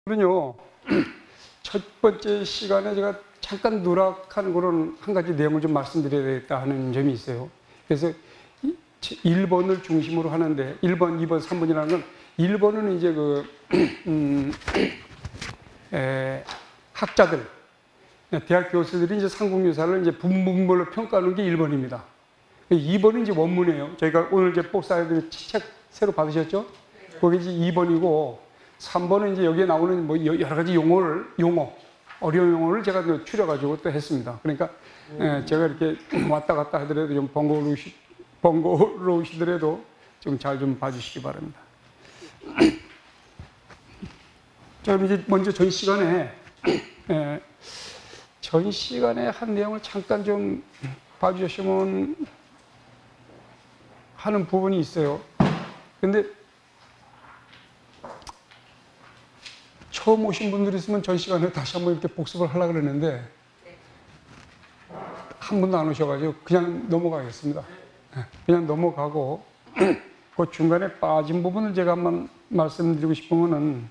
그럼요. 첫 번째 시간에 제가 잠깐 누락한 그런 한 가지 내용을 좀 말씀드려야 되겠다 하는 점이 있어요. 그래서 1번을 중심으로 하는데 1번, 2번, 3번이라는 건 1번은 이제 학자들, 대학 교수들이 이제 삼국유사를 이제 분문별로 평가하는 게 1번입니다. 2번은 이제 원문이에요. 저희가 오늘 이제 복사해드린 책 새로 받으셨죠? 거기 이제 2번이고 3번은 이제 여기에 나오는 뭐 여러 가지 어려운 용어를 제가 추려가지고 또 했습니다. 그러니까 제가 이렇게 왔다 갔다 하더라도 좀 번거로우시더라도 좀 잘 좀 봐주시기 바랍니다. 자, 그럼 이제 먼저 전 시간에 한 내용을 잠깐 좀 봐주셨으면 하는 부분이 있어요. 근데 처음 오신 분들이 있으면 전 시간에 다시 한번 이렇게 복습을 하려고 그랬는데 한 분도 안 오셔가지고 그냥 넘어가겠습니다. 그냥 넘어가고 그 중간에 빠진 부분을 제가 한번 말씀드리고 싶은 거는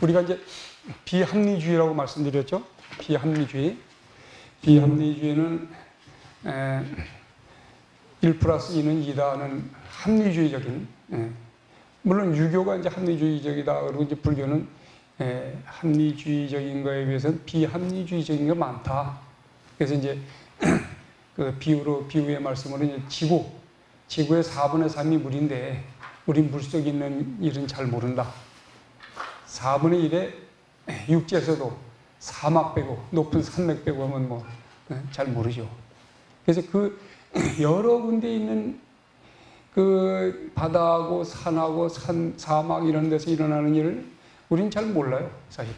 우리가 이제 비합리주의라고 말씀드렸죠. 비합리주의는 1 플러스 2는 2다는 합리주의적인, 물론 유교가 이제 합리주의적이다. 그리고 이제 불교는 합리주의적인 거에 비해서는 비합리주의적인 게 많다. 그래서 이제 그 비유의 말씀으로 이제 지구의 4분의 3이 물인데 우리 물 속에 있는 일은 잘 모른다. 4분의 1에 육지에서도 사막 빼고 높은 산맥 빼고 하면 뭐 잘 모르죠. 그래서 그 여러 군데 있는 그 바다하고 산하고 사막 이런 데서 일어나는 일을 우리는 잘 몰라요, 사실.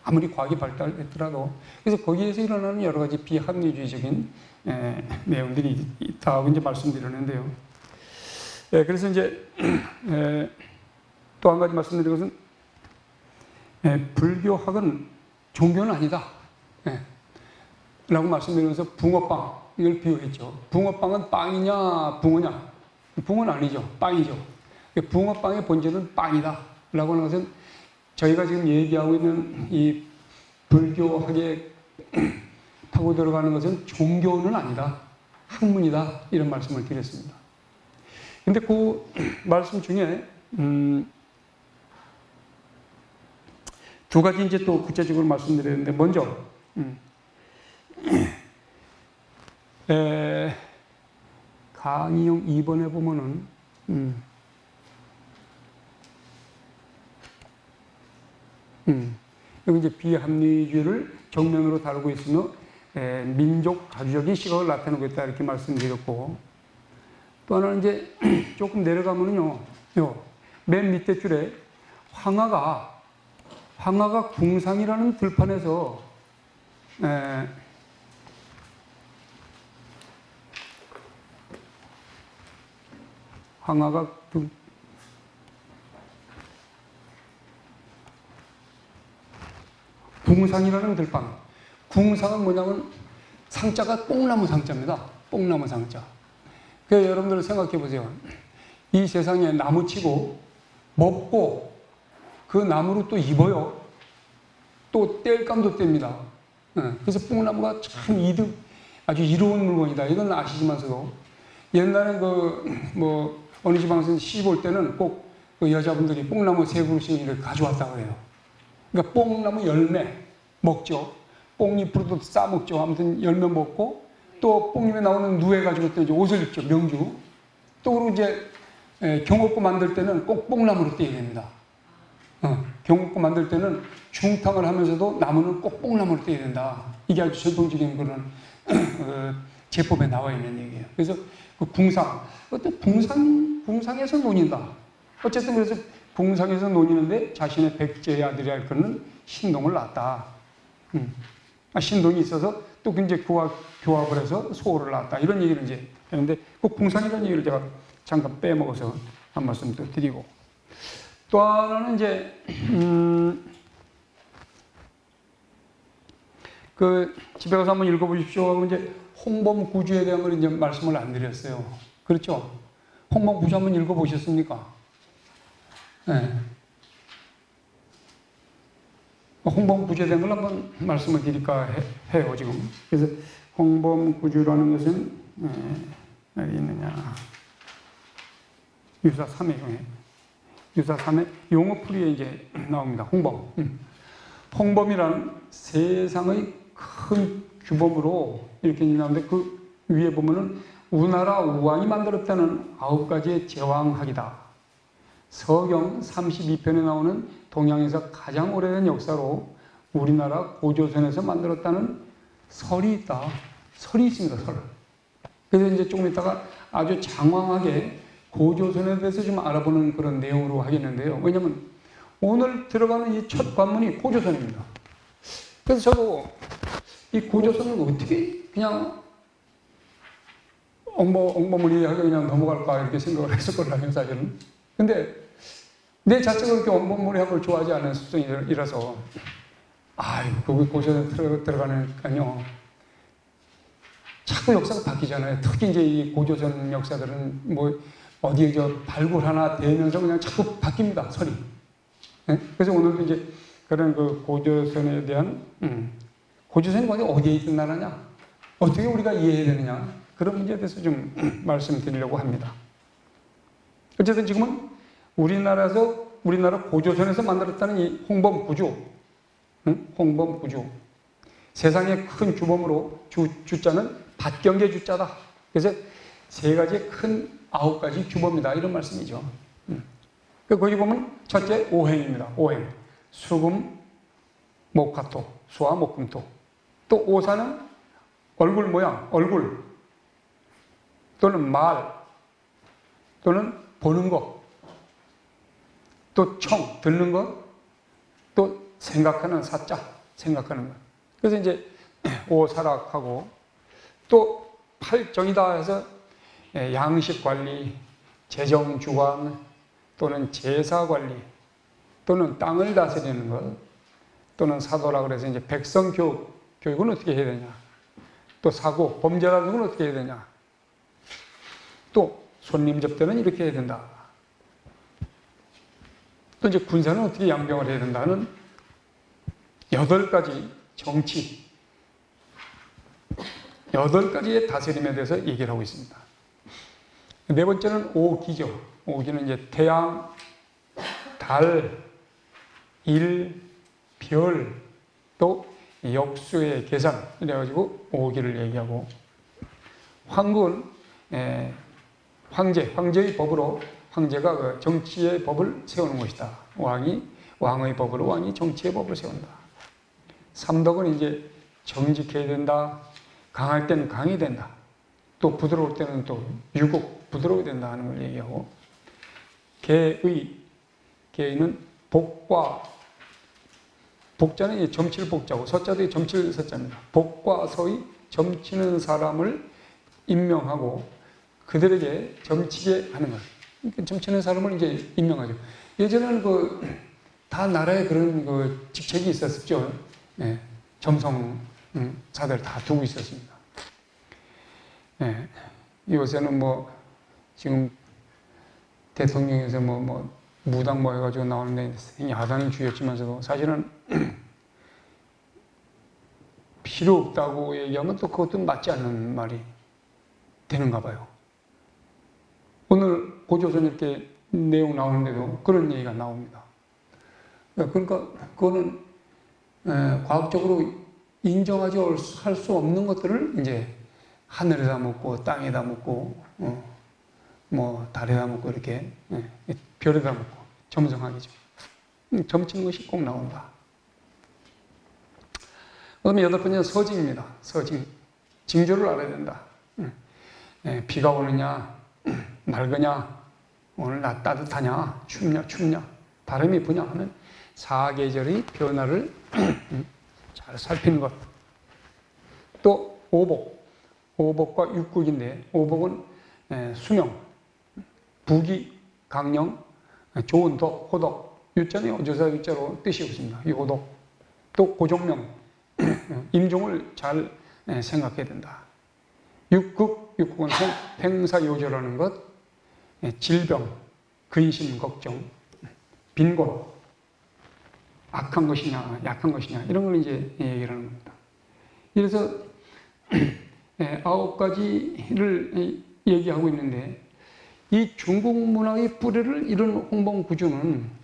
아무리 과학이 발달했더라도. 그래서 거기에서 일어나는 여러 가지 비합리주의적인 내용들이 있다고 이제 말씀드렸는데요. 그래서 이제 또 한 가지 말씀드린 것은 불교학은 종교는 아니다. 라고 말씀드리면서 붕어빵 이걸 비유했죠. 붕어빵은 빵이냐 붕어냐? 붕어는 아니죠. 빵이죠. 붕어빵의 본질은 빵이다 라고 하는 것은 저희가 지금 얘기하고 있는 이 불교학에 타고 들어가는 것은 종교는 아니다. 학문이다. 이런 말씀을 드렸습니다. 근데 그 말씀 중에 두 가지 이제 또 구체적으로 말씀드렸는데 먼저 강의용 2번에 보면은 여기 이제 비합리주의를 정면으로 다루고 있으며 민족 자주적인 시각을 나타내고 있다 이렇게 말씀드렸고, 또 하나는 이제 조금 내려가면은요, 맨 밑에 줄에 황하가 궁상이라는 들판에서 황하가 궁상이라는 들판. 궁상은 뭐냐면 상자가 뽕나무 상자입니다. 뽕나무 상자. 그래서 여러분들 생각해 보세요. 이 세상에 나무 치고 먹고 그 나무로 또 입어요. 또 뗄감도 뗍니다. 그래서 뽕나무가 참 아주 이로운 물건이다. 이건 아시지만서도 옛날에 어느 지방에서 시집 올 때는 꼭 그 여자분들이 뽕나무 3그루씩을 가져왔다고 해요. 그러니까 뽕나무 열매 먹죠. 뽕잎으로도 싸먹죠. 아무튼 열매 먹고 또 뽕잎에 나오는 누에 가지고 또 이제 옷을 입죠. 명주. 또 그리고 이제 경옥고 만들 때는 꼭 뽕나무로 떼야 됩니다. 경옥고 만들 때는 중탕을 하면서도 나무는 꼭 뽕나무로 떼야 된다. 이게 아주 전통적인 그런 제법에 나와 있는 얘기예요. 그래서 그 궁상, 어떤 궁상에서 논인다. 어쨌든 그래서 궁상에서 논이는데 자신의 백제의 아들이라 그는 신동을 낳았다. 신동이 있어서 또 이제 교합을 해서 소호를 낳았다. 이런 얘기를 이제 했는데 그 궁상이라는 얘기를 제가 잠깐 빼먹어서 한 말씀 더 드리고, 또 하나는 이제 그 집에 가서 한번 읽어보십시오 하고 이제 홍범구주에 대한 걸 이제 말씀을 안 드렸어요. 그렇죠? 홍범구주 한번 읽어보셨습니까? 예. 홍범 구제된 걸 한번 말씀을 드릴까 해요, 지금. 그래서 홍범 구주라는 것은, 어디 있느냐. 유사 3회, 유사 3회 용어풀이에 이제 나옵니다. 홍범. 홍범이란 세상의 큰 규범으로 이렇게 나오는데 그 위에 보면은 우나라 우왕이 만들었다는 9가지의 제왕학이다. 서경 32편에 나오는 동양에서 가장 오래된 역사로 우리나라 고조선에서 만들었다는 설이 있다. 설이 있습니다, 설. 그래서 이제 조금 있다가 아주 장황하게 고조선에 대해서 좀 알아보는 그런 내용으로 하겠는데요. 왜냐면 오늘 들어가는 이 첫 관문이 고조선입니다. 그래서 저도 이 고조선을 어떻게 그냥 엉버무리하게 그냥 넘어갈까 이렇게 생각을 했었거든요, 사실은. 근데 내 자체가 그렇게 엉버무리한 걸 좋아하지 않는 습성이라서 거기 고조선에 들어가니까요. 자꾸 역사가 바뀌잖아요. 특히 이제 이 고조선 역사들은 뭐 어디에 발굴 하나 되면서 그냥 자꾸 바뀝니다, 설이. 네? 그래서 오늘도 이제 그런 그 고조선에 대한, 고조선이 어디에 있던 나라냐? 어떻게 우리가 이해해야 되느냐? 그런 문제에 대해서 좀 말씀드리려고 합니다. 어쨌든 지금은 우리나라 고조선에서 만들었다는 이 홍범 구주, 홍범 구주. 세상의 큰 규범으로 주자는 밭경계 주자다. 그래서 3가지의 큰 9가지 규범이다. 이런 말씀이죠. 거기 보면 첫째 오행입니다. 오행. 수금, 목화토, 수화, 목금토. 또 오사는 얼굴 모양, 얼굴. 또는 말. 또는 보는 것. 또 청, 듣는 것. 또 생각하는 사자, 생각하는 것. 그래서 이제 오사락하고 또 팔정이다 해서 양식 관리, 재정 주관 또는 제사 관리 또는 땅을 다스리는 것 또는 사도라 그래서 이제 백성 교육은 어떻게 해야 되냐. 또 사고, 범죄라는 건 어떻게 해야 되냐. 또 손님 접대는 이렇게 해야 된다. 또 이제 군사는 어떻게 양병을 해야 된다는 8가지 정치, 8가지의 다스림에 대해서 얘기를 하고 있습니다. 4번째는 오기죠. 오기는 이제 태양, 달, 일, 별, 또 역수의 계산, 이래가지고 오기를 얘기하고, 황군, 황제의 법으로, 황제가 그 정치의 법을 세우는 것이다. 왕의 법으로 왕이 정치의 법을 세운다. 삼덕은 이제 정직해야 된다. 강할 때는 강이 된다. 또 부드러울 때는 또 유국, 부드러워야 된다 하는 걸 얘기하고, 계의는 복과, 복자는 점칠 복자고, 서자도 점칠 서자입니다. 복과 서의 점치는 사람을 임명하고, 그들에게 점치게 하는 것. 점치는 사람을 이제 임명하죠. 예전에는 다 나라에 그런 직책이 있었죠. 네, 점성사들 다 두고 있었습니다. 네, 요새는 지금 대통령에서 무당 해가지고 나오는데 야단을 죽였지만서도 사실은 필요 없다고 얘기하면 또 그것도 맞지 않는 말이 되는가 봐요. 오늘 고조선 이렇게 내용 나오는데도 그런 얘기가 나옵니다. 그러니까 그거는 과학적으로 인정하지 할 수 없는 것들을 이제 하늘에다 묻고 땅에다 묻고 달에다 묻고 이렇게 별에다 묻고 점성하기죠. 점치는 것이 꼭 나온다. 그다음에 8번째는 서징입니다. 서징. 징조를 알아야 된다. 비가 오느냐, 맑으냐, 오늘 낮 따뜻하냐, 춥냐, 바람이 부냐 하는 4계절의 변화를 잘 살피는 것. 또 오복. 오복과 육국인데, 오복은 수명, 부기, 강령, 좋은 덕, 호덕. 유자는 어조사 유자로 뜻이 없습니다. 이 호덕. 또 고종명, 임종을 잘 생각해야 된다. 육국은 팽사요절하는 것, 질병, 근심, 걱정. 빈곤, 악한 것이냐, 약한 것이냐, 이런 걸 이제 얘기를 하는 겁니다. 그래서 9가지를 얘기하고 있는데, 이 중국 문학의 뿌리를 이룬 홍범구주는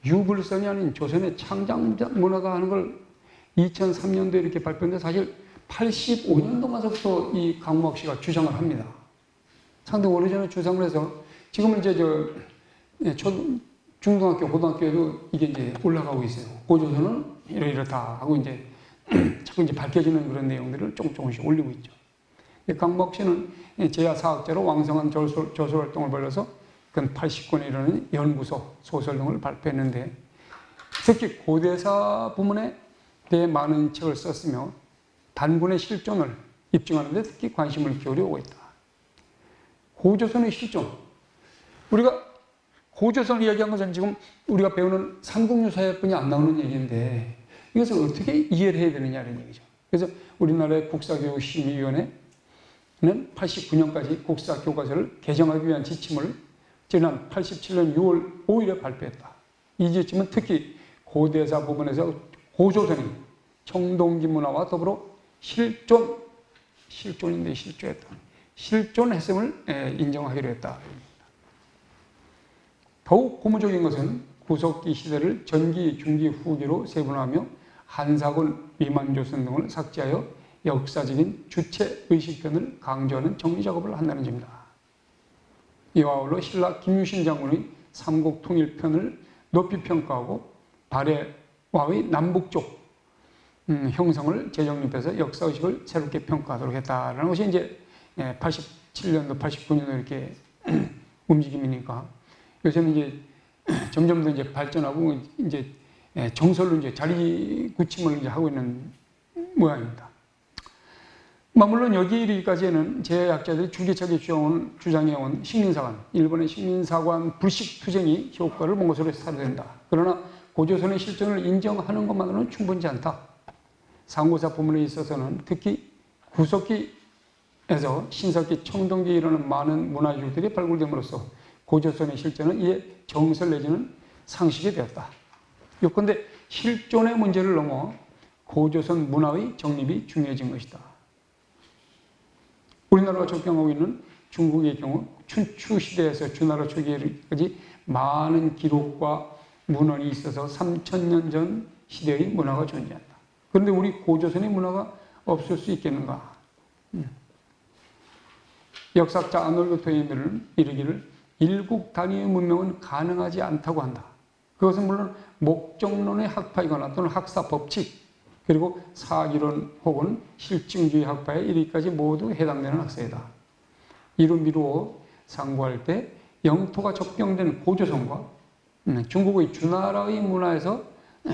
유불선이 아닌 조선의 창작 문화가 하는 걸 2003년도에 이렇게 발표했는데, 사실 85년도가서부터 이 강무학 씨가 주장을 합니다. 상당히 오래전에 주장을 해서 지금은 이제 중등학교, 고등학교에도 이게 이제 올라가고 있어요. 고조선은 이렇다 하고 이제 자꾸 이제 밝혀지는 그런 내용들을 조금씩 올리고 있죠. 강무학 씨는 제야사학자로 왕성한 저술 활동을 벌여서 근 80권에 이르는 연구소, 소설 등을 발표했는데, 특히 고대사 부문에 대해 많은 책을 썼으며 단군의 실존을 입증하는 데 특히 관심을 기울여 오고 있다. 고조선의 실존. 우리가 고조선을 이야기한 것은 지금 우리가 배우는 삼국유사뿐이 안 나오는 얘기인데, 이것을 어떻게 이해를 해야 되느냐는 얘기죠. 그래서 우리나라의 국사교육심의위원회는 89년까지 국사교과서를 개정하기 위한 지침을 지난 87년 6월 5일에 발표했다. 이 지침은 특히 고대사 부분에서 고조선이 청동기 문화와 더불어 실존했음을 인정하기로 했다. 더욱 고무적인 것은 구석기 시대를 전기, 중기, 후기로 세분화하며 한사군, 위만조선 등을 삭제하여 역사적인 주체의식편을 강조하는 정리작업을 한다는 점이다. 이와 아울러 신라 김유신 장군의 삼국통일편을 높이 평가하고 발해와의 남북쪽 형성을 재정립해서 역사의식을 새롭게 평가하도록 했다라는 것이 이제 87년도, 89년도 이렇게 움직임이니까, 요새는 이제 점점 더 이제 발전하고 이제 정설로 이제 자리 굳힘을 이제 하고 있는 모양입니다. 물론 여기 이르기까지는 제약자들이 줄기차게 주장해온 식민사관, 일본의 식민사관 불식 투쟁이 효과를 본 것으로 사료된다. 그러나 고조선의 실존을 인정하는 것만으로는 충분치 않다. 상고사 부문에 있어서는 특히 구석기에서 신석기, 청동기에 이르는 많은 문화유들이 발굴됨으로써 고조선의 실존은 이에 정설 내지는 상식이 되었다. 요컨대 실존의 문제를 넘어 고조선 문화의 정립이 중요해진 것이다. 우리나라가 적용하고 있는 중국의 경우 춘추 시대에서 주나라 초기까지 많은 기록과 문헌이 있어서 3000년 전 시대의 문화가 존재한다. 그런데 우리 고조선의 문화가 없을 수 있겠는가? 역사학자 아놀드 토인들은 이르기를 일국 단위의 문명은 가능하지 않다고 한다. 그것은 물론 목적론의 학파이거나 또는 학사 법칙, 그리고 사기론 혹은 실증주의 학파에 이르기까지 모두 해당되는 학설이다. 이루 미루어 상고할 때 영토가 적경된 고조선과 중국의 주나라의 문화에서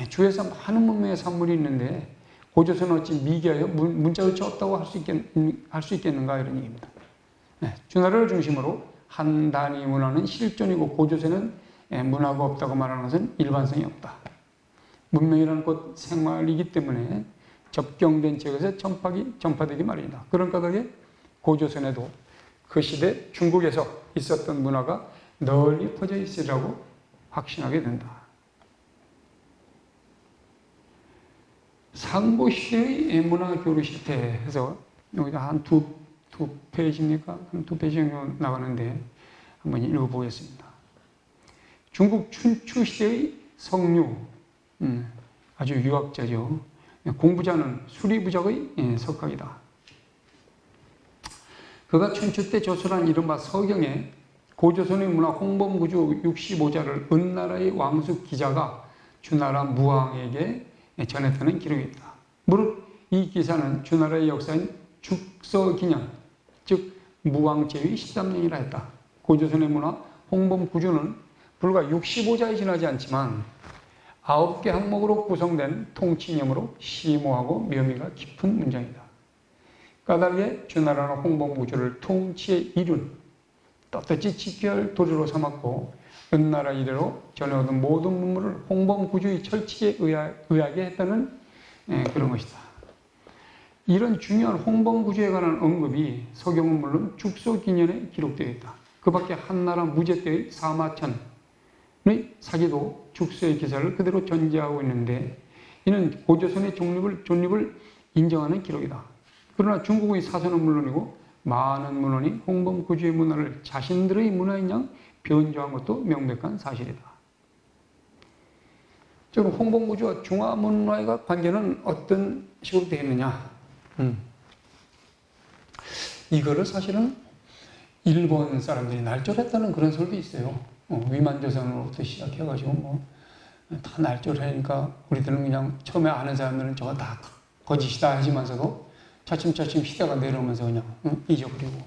주에서 많은 문명의 산물이 있는데 고조선은 어찌 미개하여 문자가 없다고 할 수 있겠는가, 이런 얘기입니다. 주나라를 중심으로 한 단위 문화는 실존이고 고조선은 문화가 없다고 말하는 것은 일반성이 없다. 문명이라는 곧 생활이기 때문에 접경된 지역에서 전파되기 마련이다. 그런 까닭에 고조선에도 그 시대 중국에서 있었던 문화가 널리 퍼져 있으리라고 확신하게 된다. 상고시대의 문화교류 실태에서 여기다 한 두 페이지입니까? 한 두 페이지 정도 나가는데 한번 읽어보겠습니다. 중국 춘추 시대의 성류, 아주 유학자죠. 공부자는 수리부작의 석학이다. 그가 춘추 때 조설한 이른바 서경에 고조선의 문화 홍범구주 65자를 은나라의 왕수 기자가 주나라 무왕에게 전했다는 기록이 있다. 무릇 이 기사는 주나라의 역사인 죽서기년, 즉 무왕제위 13년이라 했다. 고조선의 문화 홍범구주는 불과 65자에 지나지 않지만 9개 항목으로 구성된 통치념으로 심오하고 묘미가 깊은 문장이다. 까닭에 주나라는 홍범구주를 통치의 이륜, 떳떳이 지켜야 할 도리로 삼았고 은나라 이래로 전해오던 모든 문물을 홍범구주의 철칙에 의하게 했다는 그런 것이다. 이런 중요한 홍범구주에 관한 언급이 서경은 물론 죽소기년에 기록되어 있다. 그 밖에 한나라 무제 때의 사마천, 사기도 죽수의 기사를 그대로 전제하고 있는데 이는 고조선의 존립을 인정하는 기록이다. 그러나 중국의 사서는 물론이고 많은 문헌이 홍범구주의 문화를 자신들의 문화인 양 변조한 것도 명백한 사실이다. 지금 홍범구주와 중화문화의 관계는 어떤 식으로 되어 있느냐? 이거를 사실은 일본 사람들이 날조했다는 그런 설도 있어요. 위만조선으로부터 시작해가지고 다 날조하니까 우리들은 그냥 처음에 아는 사람들은 저거 다 거짓이다 하지만서도 차츰차츰 시대가 내려오면서 그냥 잊어버리고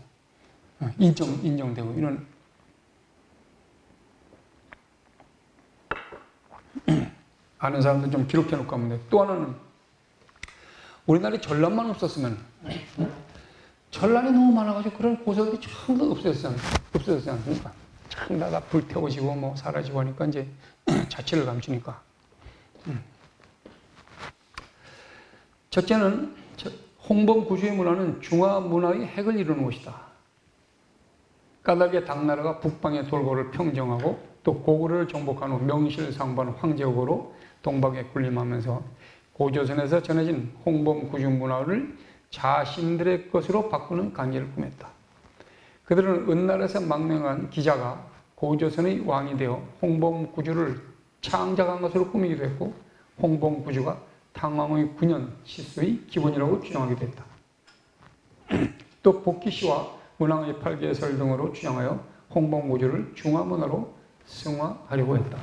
인정되고 이런 아는 사람들 좀 기록해 놓고 하면 돼. 또 하나는 우리나라에 전란만 없었으면 전란이 너무 많아가지고 그런 고서들이 전부 없어졌지 않습니까? 참 다 불태워지고 뭐 사라지고 하니까 이제 자취를 감추니까. 첫째는 홍범구주의 문화는 중화 문화의 핵을 이루는 것이다. 까닭에 당나라가 북방의 돌고를 평정하고 또 고구려를 정복한 후 명실상부한 황제국으로 동방에 군림하면서 고조선에서 전해진 홍범구주 문화를 자신들의 것으로 바꾸는 간계를 꾸몄다. 그들은 은날에서 망명한 기자가 고조선의 왕이 되어 홍범구주를 창작한 것으로 꾸미기도 했고 홍범구주가 당왕의 9년 시수의 기본이라고 주장하기도 했다. 또 복기시와 문왕의 팔계설 등으로 주장하여 홍범구주를 중화문화로 승화하려고 했다.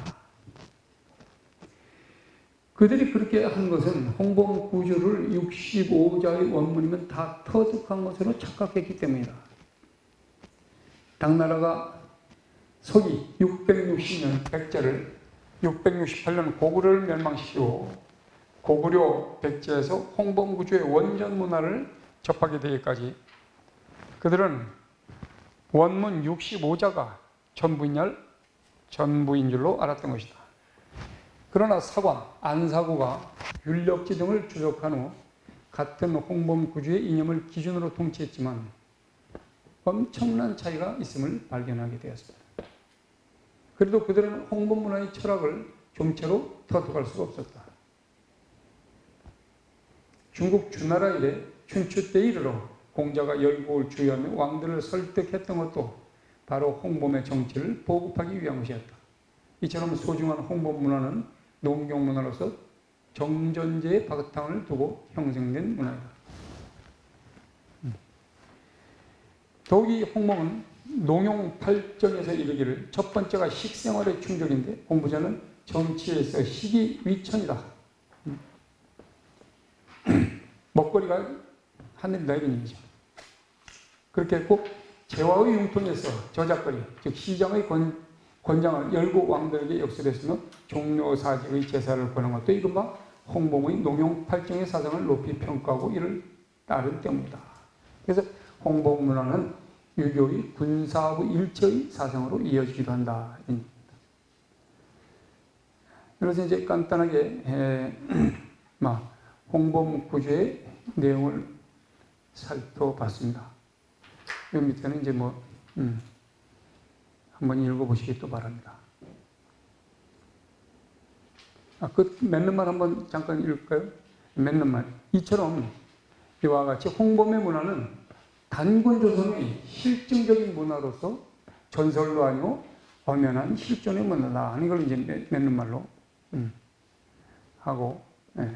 그들이 그렇게 한 것은 홍범구주를 65자의 원문이면 다 터득한 것으로 착각했기 때문이다. 당나라가 서기 660년 백제를 668년 고구려를 멸망시키고 고구려 백제에서 홍범구주의 원전 문화를 접하게 되기까지 그들은 원문 65자가 전부인 줄로 알았던 것이다. 그러나 사관, 안사구가 율력지 등을 추적한 후 같은 홍범구주의 이념을 기준으로 통치했지만 엄청난 차이가 있음을 발견하게 되었습니다. 그래도 그들은 홍범문화의 철학을 좀채로 터득할 수가 없었다. 중국 주나라 이래 춘추 때에 이르러 공자가 열국을 주유하며 왕들을 설득했던 것도 바로 홍범의 정치를 보급하기 위한 것이었다. 이처럼 소중한 홍범 문화는 농경문화로서 정전제의 바탕을 두고 형성된 문화이다. 더욱이 홍범은 농용팔정에서 이르기를 첫 번째가 식생활의 충족인데 공부자는 정치에서 식이 위천이다. 먹거리가 하늘이다 이런 얘기죠. 그렇게 했고 재화의 융통에서 저작거리, 즉 시장의 권장을 열국 왕들에게 역설했으며 종묘사직의 제사를 거는 것도 이른바 홍범의 농용팔정의 사상을 높이 평가하고 이를 따른 때문이다. 그래서 홍범 문화는 유교의 군사하고 일체의 사상으로 이어지기도 한다. 그래서 이제 간단하게 홍범구주의 내용을 살펴봤습니다. 이 밑에는 이제 한번 읽어보시기 또 바랍니다. 그 맺는 말 한번 잠깐 읽을까요? 맺는 말. 이처럼 이와 같이 홍범의 문화는 단군조선의 실증적인 문화로서 전설도 아니고 엄연한 실존의 문화다. 이걸 이제 맺는 말로 하고